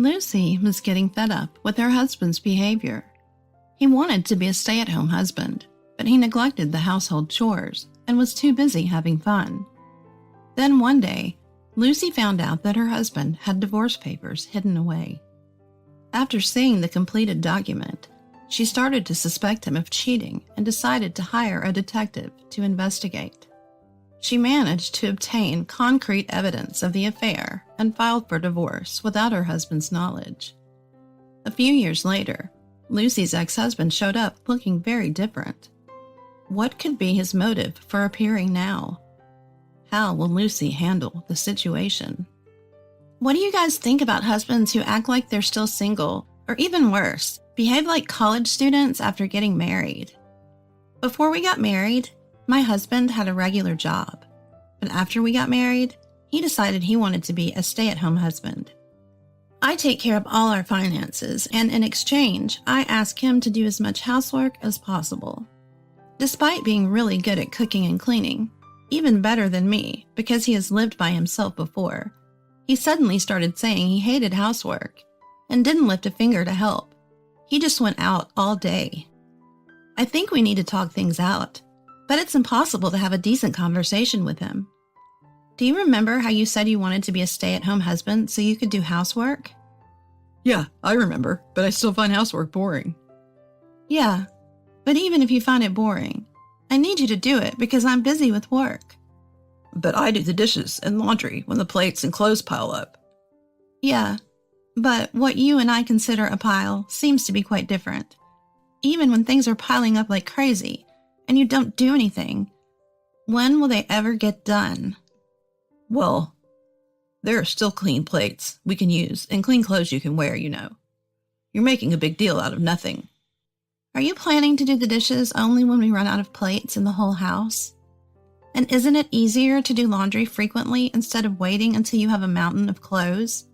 Lucy was getting fed up with her husband's behavior. He wanted to be a stay-at-home husband, but he neglected the household chores and was too busy having fun. Then one day, Lucy found out that her husband had divorce papers hidden away. After seeing the completed document, she started to suspect him of cheating and decided to hire a detective to investigate. She managed to obtain concrete evidence of the affair and filed for divorce without her husband's knowledge. A few years later, Lucy's ex-husband showed up looking very different. What could be his motive for appearing now? How will Lucy handle the situation? What do you guys think about husbands who act like they're still single, or even worse, behave like college students after getting married? Before we got married, my husband had a regular job, but after we got married, he decided he wanted to be a stay-at-home husband. I take care of all our finances, and in exchange, I ask him to do as much housework as possible. Despite being really good at cooking and cleaning, even better than me because he has lived by himself before, he suddenly started saying he hated housework and didn't lift a finger to help. He just went out all day. I think we need to talk things out, but it's impossible to have a decent conversation with him. Do you remember how you said you wanted to be a stay-at-home husband so you could do housework? Yeah, I remember, but I still find housework boring. Yeah, but even if you find it boring, I need you to do it because I'm busy with work. But I do the dishes and laundry when the plates and clothes pile up. Yeah, but what you and I consider a pile seems to be quite different. Even when things are piling up like crazy and you don't do anything, when will they ever get done? Well, there are still clean plates we can use and clean clothes you can wear, you know. You're making a big deal out of nothing. Are you planning to do the dishes only when we run out of plates in the whole house? And isn't it easier to do laundry frequently instead of waiting until you have a mountain of clothes?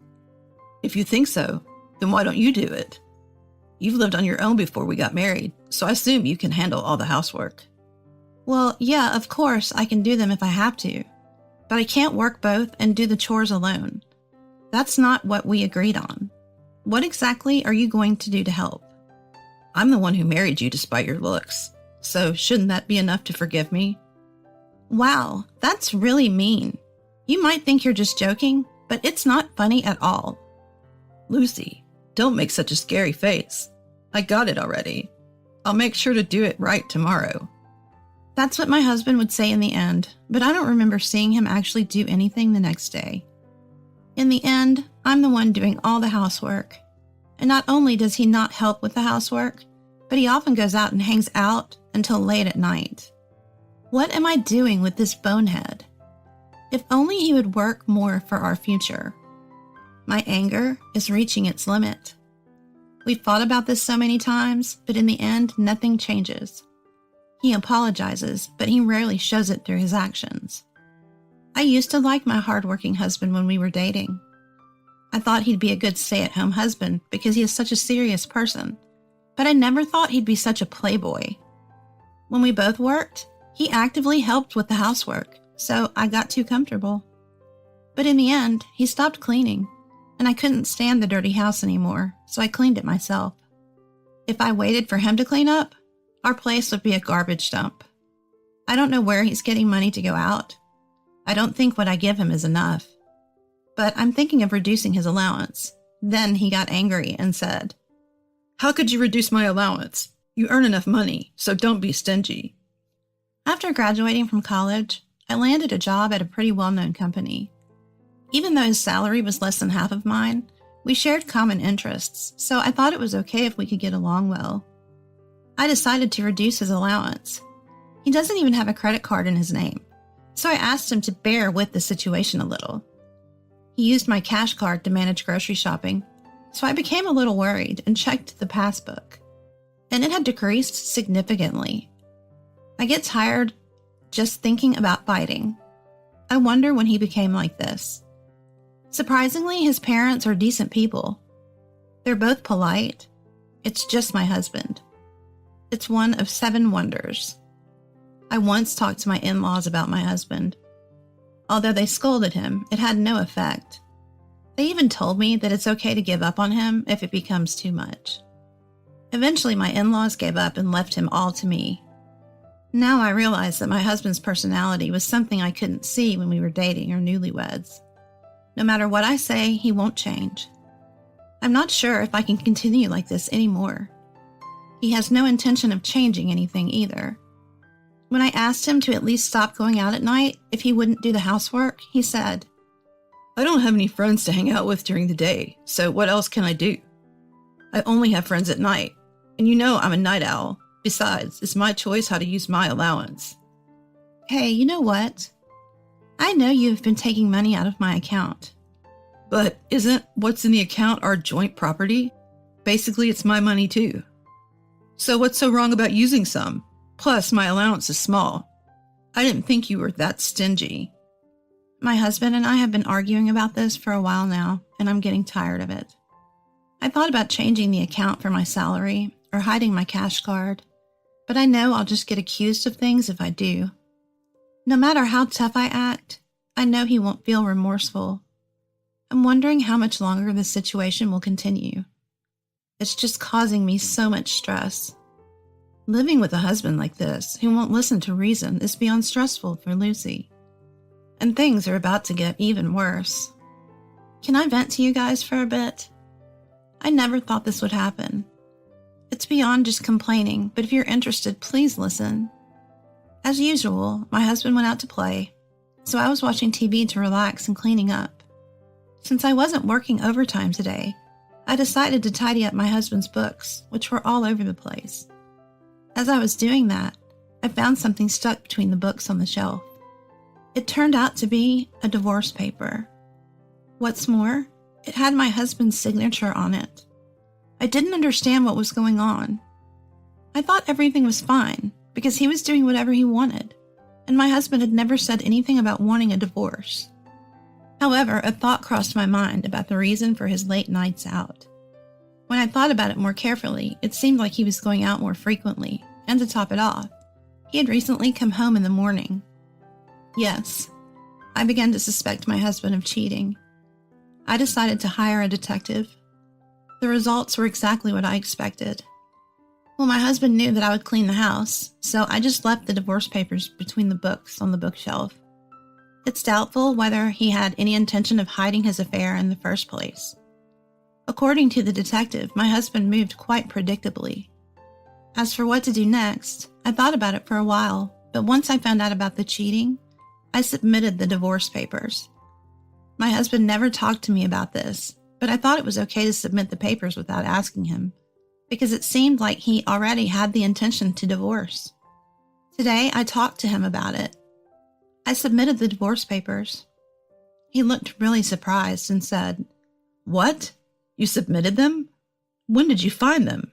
If you think so, then why don't you do it? You've lived on your own before we got married, so I assume you can handle all the housework. Well, yeah, of course I can do them if I have to, but I can't work both and do the chores alone. That's not what we agreed on. What exactly are you going to do to help? I'm the one who married you despite your looks, so shouldn't that be enough to forgive me? Wow, that's really mean. You might think you're just joking, but it's not funny at all. Lucy, don't make such a scary face. I got it already. I'll make sure to do it right tomorrow. That's what my husband would say in the end, but I don't remember seeing him actually do anything the next day. In the end, I'm the one doing all the housework. And not only does he not help with the housework, but he often goes out and hangs out until late at night. What am I doing with this bonehead? If only he would work more for our future. My anger is reaching its limit. We've fought about this so many times, but in the end, nothing changes. He apologizes, but he rarely shows it through his actions. I used to like my hardworking husband when we were dating. I thought he'd be a good stay-at-home husband because he is such a serious person, but I never thought he'd be such a playboy. When we both worked, he actively helped with the housework, so I got too comfortable. But in the end, he stopped cleaning, and I couldn't stand the dirty house anymore, so I cleaned it myself. If I waited for him to clean up, our place would be a garbage dump. I don't know where he's getting money to go out. I don't think what I give him is enough. But I'm thinking of reducing his allowance. Then he got angry and said, "How could you reduce my allowance? You earn enough money, so don't be stingy." After graduating from college, I landed a job at a pretty well-known company. Even though his salary was less than half of mine, we shared common interests, so I thought it was okay if we could get along well. I decided to reduce his allowance. He doesn't even have a credit card in his name, so I asked him to bear with the situation a little. He used my cash card to manage grocery shopping, so I became a little worried and checked the passbook, and it had decreased significantly. I get tired just thinking about fighting. I wonder when he became like this. Surprisingly, his parents are decent people. They're both polite. It's just my husband. It's one of 7 wonders. I once talked to my in-laws about my husband. Although they scolded him, it had no effect. They even told me that it's okay to give up on him if it becomes too much. Eventually, my in-laws gave up and left him all to me. Now I realize that my husband's personality was something I couldn't see when we were dating or newlyweds. No matter what I say, he won't change. I'm not sure if I can continue like this anymore. He has no intention of changing anything either. When I asked him to at least stop going out at night if he wouldn't do the housework, he said, I don't have any friends to hang out with during the day, so what else can I do? I only have friends at night, and you know I'm a night owl. Besides, it's my choice how to use my allowance. Hey, you know what? I know you have been taking money out of my account. But isn't what's in the account our joint property? Basically, it's my money too. So what's so wrong about using some? Plus, my allowance is small. I didn't think you were that stingy. My husband and I have been arguing about this for a while now, and I'm getting tired of it. I thought about changing the account for my salary or hiding my cash card, but I know I'll just get accused of things if I do. No matter how tough I act, I know he won't feel remorseful. I'm wondering how much longer this situation will continue. It's just causing me so much stress. Living with a husband like this, who won't listen to reason, is beyond stressful for Lucy. And things are about to get even worse. Can I vent to you guys for a bit? I never thought this would happen. It's beyond just complaining, but if you're interested, please listen. As usual, my husband went out to play, so I was watching TV to relax and cleaning up. Since I wasn't working overtime today, I decided to tidy up my husband's books, which were all over the place. As I was doing that, I found something stuck between the books on the shelf. It turned out to be a divorce paper. What's more, it had my husband's signature on it. I didn't understand what was going on. I thought everything was fine because he was doing whatever he wanted, and my husband had never said anything about wanting a divorce. However, a thought crossed my mind about the reason for his late nights out. When I thought about it more carefully, it seemed like he was going out more frequently, and to top it off, he had recently come home in the morning. Yes, I began to suspect my husband of cheating. I decided to hire a detective. The results were exactly what I expected. Well, my husband knew that I would clean the house, so I just left the divorce papers between the books on the bookshelf. It's doubtful whether he had any intention of hiding his affair in the first place. According to the detective, my husband moved quite predictably. As for what to do next, I thought about it for a while, but once I found out about the cheating, I submitted the divorce papers. My husband never talked to me about this, but I thought it was okay to submit the papers without asking him, because it seemed like he already had the intention to divorce. Today, I talked to him about it. I submitted the divorce papers. He looked really surprised and said, What? You submitted them? When did you find them?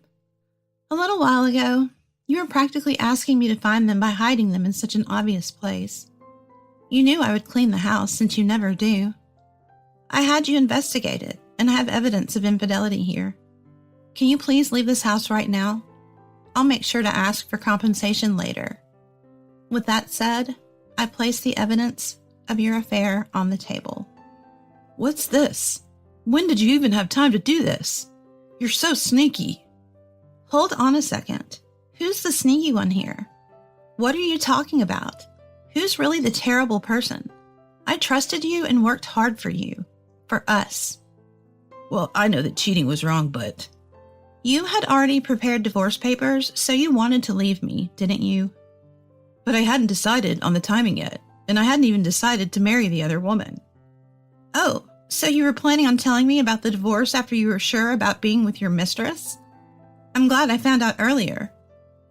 A little while ago. You were practically asking me to find them by hiding them in such an obvious place. You knew I would clean the house since you never do. I had you investigate it, and I have evidence of infidelity here. Can you please leave this house right now? I'll make sure to ask for compensation later. With that said, I place the evidence of your affair on the table. What's this? When did you even have time to do this? You're so sneaky. Hold on a second. Who's the sneaky one here? What are you talking about? Who's really the terrible person? I trusted you and worked hard for you. For us. Well, I know that cheating was wrong, but... You had already prepared divorce papers, so you wanted to leave me, didn't you? But I hadn't decided on the timing yet, and I hadn't even decided to marry the other woman. Oh, so you were planning on telling me about the divorce after you were sure about being with your mistress? I'm glad I found out earlier.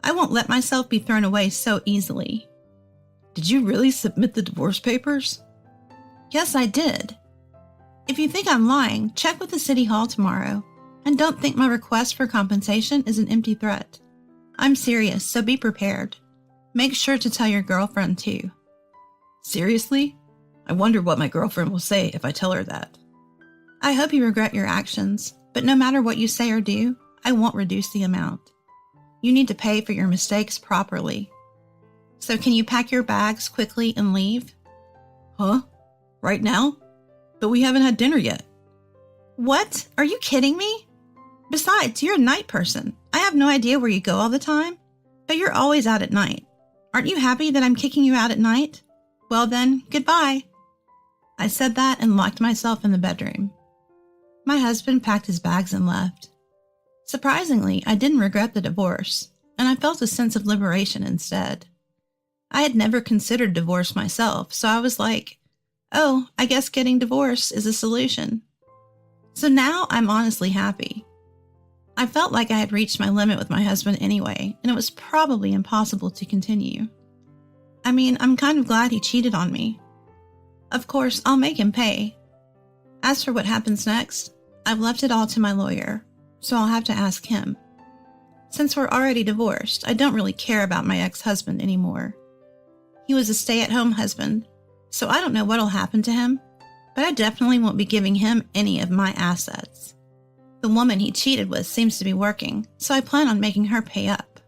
I won't let myself be thrown away so easily. Did you really submit the divorce papers? Yes, I did. If you think I'm lying, check with the city hall tomorrow, and don't think my request for compensation is an empty threat. I'm serious, so be prepared. Make sure to tell your girlfriend too. Seriously? I wonder what my girlfriend will say if I tell her that. I hope you regret your actions, but no matter what you say or do, I won't reduce the amount. You need to pay for your mistakes properly. So can you pack your bags quickly and leave? Huh? Right now? But we haven't had dinner yet. What? Are you kidding me? Besides, you're a night person. I have no idea where you go all the time, but you're always out at night. Aren't you happy that I'm kicking you out at night? Well then, goodbye. I said that and locked myself in the bedroom. My husband packed his bags and left. Surprisingly, I didn't regret the divorce, and I felt a sense of liberation instead. I had never considered divorce myself, so I was like, oh, I guess getting divorced is a solution. So now I'm honestly happy. I felt like I had reached my limit with my husband anyway, and it was probably impossible to continue. I mean, I'm kind of glad he cheated on me. Of course, I'll make him pay. As for what happens next, I've left it all to my lawyer, so I'll have to ask him. Since we're already divorced, I don't really care about my ex-husband anymore. He was a stay-at-home husband, so I don't know what'll happen to him, but I definitely won't be giving him any of my assets. The woman he cheated with seems to be working, so I plan on making her pay up.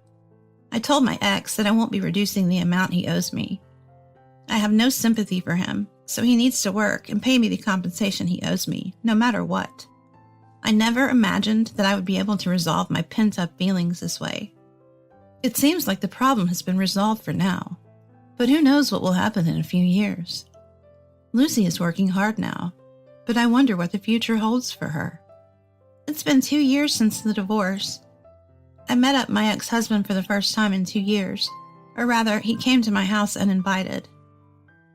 I told my ex that I won't be reducing the amount he owes me. I have no sympathy for him, so he needs to work and pay me the compensation he owes me, no matter what. I never imagined that I would be able to resolve my pent-up feelings this way. It seems like the problem has been resolved for now, but who knows what will happen in a few years. Lucy is working hard now, but I wonder what the future holds for her. It's been 2 years since the divorce. I met up my ex-husband for the first time in 2 years, or rather, he came to my house uninvited.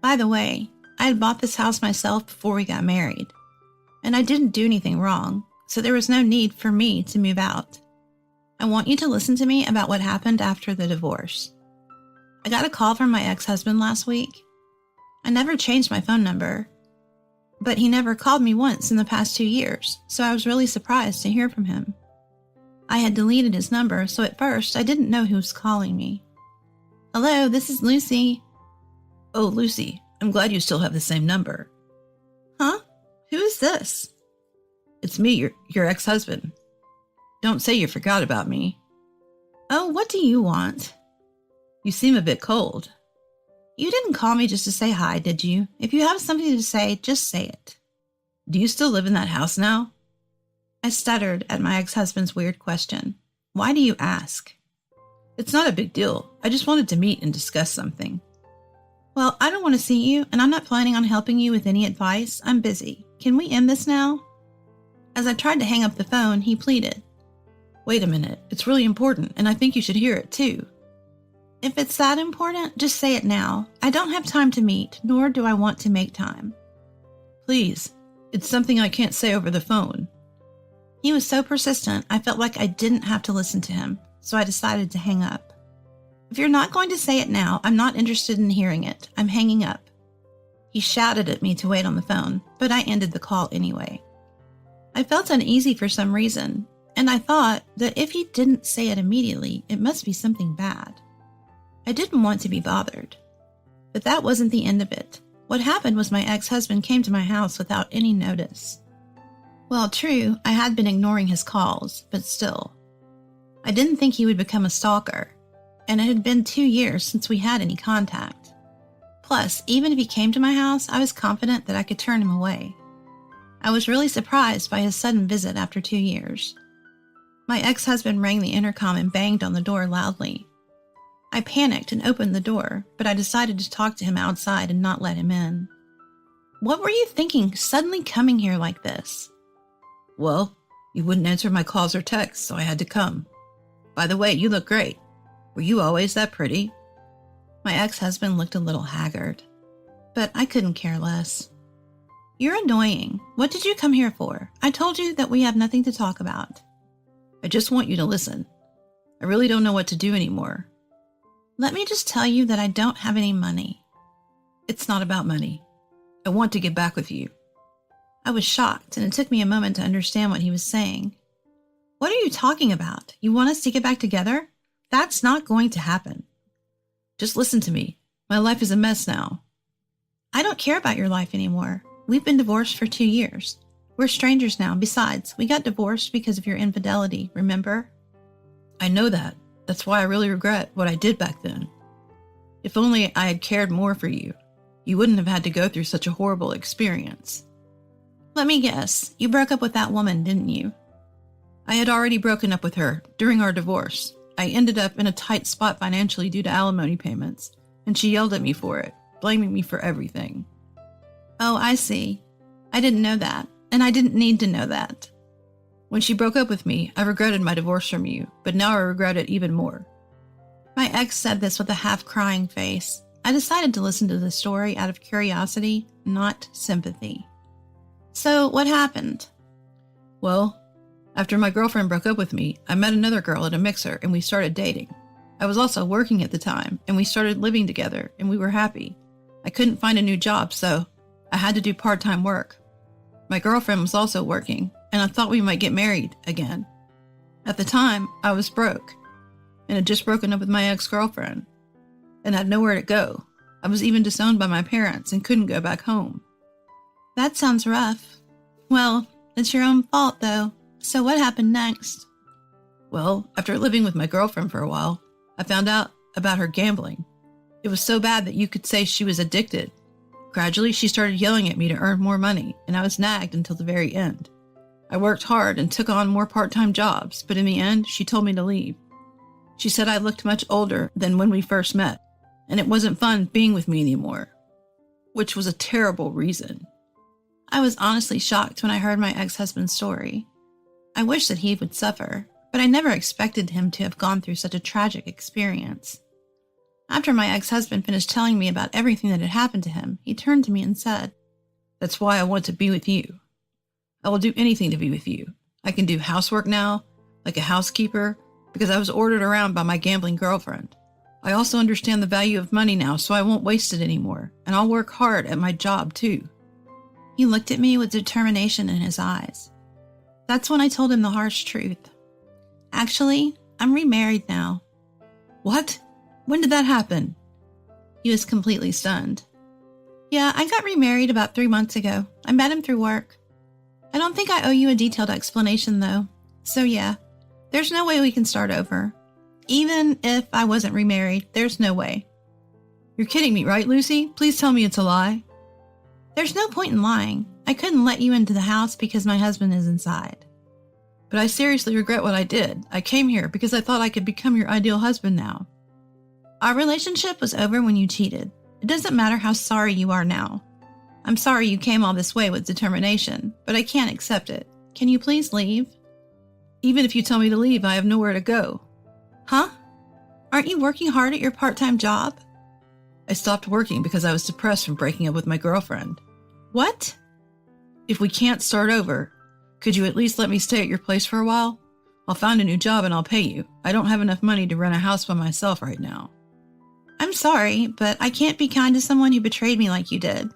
By the way, I had bought this house myself before we got married, and I didn't do anything wrong, so there was no need for me to move out. I want you to listen to me about what happened after the divorce. I got a call from my ex-husband last week. I never changed my phone number, but he never called me once in the past 2 years, so I was really surprised to hear from him. I had deleted his number, so at first I didn't know who was calling me. Hello, this is Lucy. Oh, Lucy, I'm glad you still have the same number. Huh? Who is this? It's me, your ex-husband. Don't say you forgot about me. Oh, what do you want? You seem a bit cold. You didn't call me just to say hi, did you? If you have something to say, just say it. Do you still live in that house now? I stuttered at my ex-husband's weird question. Why do you ask? It's not a big deal. I just wanted to meet and discuss something. Well, I don't want to see you, and I'm not planning on helping you with any advice. I'm busy. Can we end this now? As I tried to hang up the phone, he pleaded. Wait a minute. It's really important, and I think you should hear it too. If it's that important, just say it now. I don't have time to meet, nor do I want to make time. Please, it's something I can't say over the phone. He was so persistent, I felt like I didn't have to listen to him, so I decided to hang up. If you're not going to say it now, I'm not interested in hearing it. I'm hanging up. He shouted at me to wait on the phone, but I ended the call anyway. I felt uneasy for some reason, and I thought that if he didn't say it immediately, it must be something bad. I didn't want to be bothered. But that wasn't the end of it. What happened was my ex-husband came to my house without any notice. Well, true, I had been ignoring his calls, but still. I didn't think he would become a stalker, and it had been 2 years since we had any contact. Plus, even if he came to my house, I was confident that I could turn him away. I was really surprised by his sudden visit after 2 years. My ex-husband rang the intercom and banged on the door loudly. I panicked and opened the door, but I decided to talk to him outside and not let him in. What were you thinking, suddenly coming here like this? Well, you wouldn't answer my calls or texts, so I had to come. By the way, you look great. Were you always that pretty? My ex-husband looked a little haggard, but I couldn't care less. You're annoying. What did you come here for? I told you that we have nothing to talk about. I just want you to listen. I really don't know what to do anymore. Let me just tell you that I don't have any money. It's not about money. I want to get back with you. I was shocked, and it took me a moment to understand what he was saying. What are you talking about? You want us to get back together? That's not going to happen. Just listen to me. My life is a mess now. I don't care about your life anymore. We've been divorced for 2 years. We're strangers now. Besides, we got divorced because of your infidelity, remember? I know that. That's why I really regret what I did back then. If only I had cared more for you, you wouldn't have had to go through such a horrible experience. Let me guess, you broke up with that woman, didn't you? I had already broken up with her during our divorce. I ended up in a tight spot financially due to alimony payments, and she yelled at me for it, blaming me for everything. Oh, I see. I didn't know that, and I didn't need to know that. When she broke up with me, I regretted my divorce from you, but now I regret it even more. My ex said this with a half-crying face. I decided to listen to the story out of curiosity, not sympathy. So, what happened? Well, after my girlfriend broke up with me, I met another girl at a mixer and we started dating. I was also working at the time, and we started living together, and we were happy. I couldn't find a new job, so I had to do part-time work. My girlfriend was also working, and I thought we might get married again. At the time, I was broke, and had just broken up with my ex-girlfriend, and had nowhere to go. I was even disowned by my parents and couldn't go back home. That sounds rough. Well, it's your own fault, though. So what happened next? Well, after living with my girlfriend for a while, I found out about her gambling. It was so bad that you could say she was addicted. Gradually, she started yelling at me to earn more money, and I was nagged until the very end. I worked hard and took on more part-time jobs, but in the end, she told me to leave. She said I looked much older than when we first met, and it wasn't fun being with me anymore, which was a terrible reason. I was honestly shocked when I heard my ex-husband's story. I wish that he would suffer, but I never expected him to have gone through such a tragic experience. After my ex-husband finished telling me about everything that had happened to him, he turned to me and said, "That's why I want to be with you. I will do anything to be with you. I can do housework now, like a housekeeper, because I was ordered around by my gambling girlfriend. I also understand the value of money now, so I won't waste it anymore, and I'll work hard at my job too." He looked at me with determination in his eyes. That's when I told him the harsh truth. Actually, I'm remarried now. What? When did that happen? He was completely stunned. Yeah, I got remarried about 3 months ago. I met him through work. I don't think I owe you a detailed explanation, though. So yeah, there's no way we can start over. Even if I wasn't remarried, there's no way. You're kidding me, right, Lucy? Please tell me it's a lie. There's no point in lying. I couldn't let you into the house because my husband is inside. But I seriously regret what I did. I came here because I thought I could become your ideal husband now. Our relationship was over when you cheated. It doesn't matter how sorry you are now. I'm sorry you came all this way with determination, but I can't accept it. Can you please leave? Even if you tell me to leave, I have nowhere to go. Huh? Aren't you working hard at your part-time job? I stopped working because I was depressed from breaking up with my girlfriend. What? If we can't start over, could you at least let me stay at your place for a while? I'll find a new job and I'll pay you. I don't have enough money to rent a house by myself right now. I'm sorry, but I can't be kind to someone who betrayed me like you did.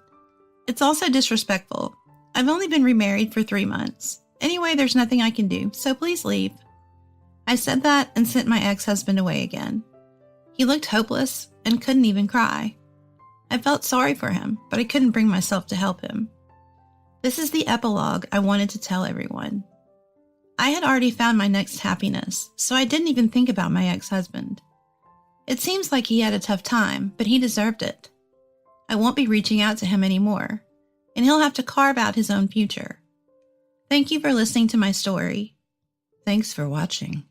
It's also disrespectful. I've only been remarried for 3 months. Anyway, there's nothing I can do, so please leave. I said that and sent my ex-husband away again. He looked hopeless and couldn't even cry. I felt sorry for him, but I couldn't bring myself to help him. This is the epilogue I wanted to tell everyone. I had already found my next happiness, so I didn't even think about my ex-husband. It seems like he had a tough time, but he deserved it. I won't be reaching out to him anymore, and he'll have to carve out his own future. Thank you for listening to my story. Thanks for watching.